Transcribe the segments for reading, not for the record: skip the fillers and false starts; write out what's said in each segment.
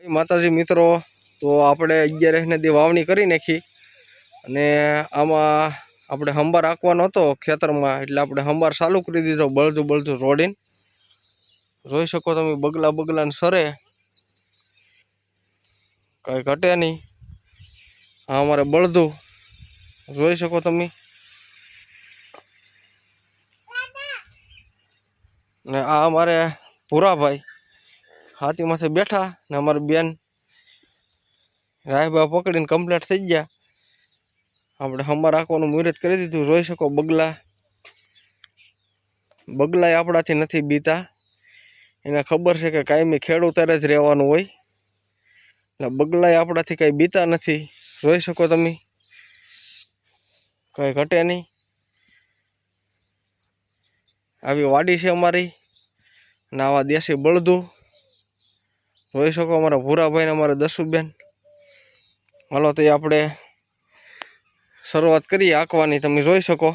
માતાજી મિત્રો, તો આપણે 11 દી વાવણી કરી નાખી અને આમાં આપણે હંબાર રાખવાનો હતો ખેતરમાં, એટલે આપણે હંબાર ચાલુ કરી દીધો બળતું રોડીને. જોઈ શકો તમે બગલાને સરે, કઈ ઘટે નહીં. હા, અમારે બળદું જોઈ શકો તમે. ને આ અમારે ભૂરાભાઈ હાથીમાંથી બેઠા ને અમારી બેન રાયબા પકડીને કમ્પ્લીટ થઈ ગયા. આપણે હંબાર રાખવાનું મુહૂર્ત કરી દીધું. જોઈ શકો બગલાય આપણાથી નથી બીતા. એને ખબર છે કે કાયમી ખેડૂતારે જ રહેવાનું હોય, એટલે બગલાય આપણાથી કઈ બીતા નથી. જોઈ શકો તમે, કઈ ઘટે નહીં. આવી વાડી છે અમારી ને આવા દેશી બળદું. જોઈ શકો અમારા ભૂરાભાઈ ને અમારા દસુબેન. હાલો તો આપણે શરૂઆત કરીએ આંકવાની. તમે જોઈ શકો.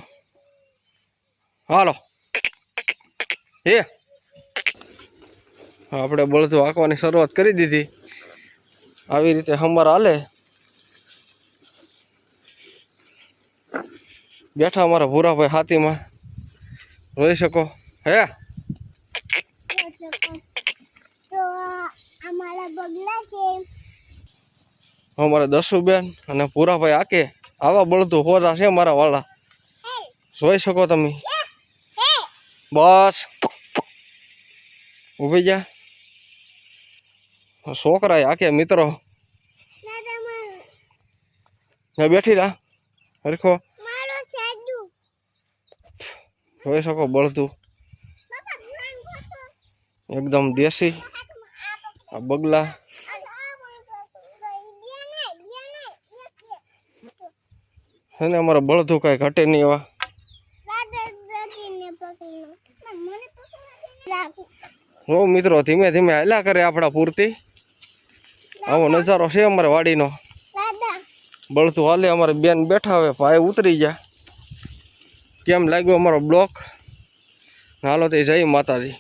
હાલો આપણે બળદું આંકવાની શરૂઆત કરી દીધી. આવી રીતે હંબાર હાલે. બેઠા અમારા ભૂરાભાઈ હાથીમાં. જોઈ શકો. અમારા દસુબેન અને ભૂરાભાઈ આકે આવા બળદું હોરા છે મારા વાળા. જોઈ શકો તમે. બસ ઉભી જા. છોકરા આકે મિત્રો. બેઠી રા હરખો. જોઈ શકો બળદું એકદમ દેશી. આ બગલા છે ને અમારા બળદું કઈ ઘટે નહીં. એવા જો મિત્રો ધીમે ધીમે હાલ્યા કરે આપણા પૂરતી. આવો નજારો છે અમારે વાડીનો. બળદું હાલે. અમારે બેન બેઠા હવે ભાઈ ઉતરી ગયા. કેમ લાગ્યો અમારો બ્લોક? હાલો તો જય માતાજી.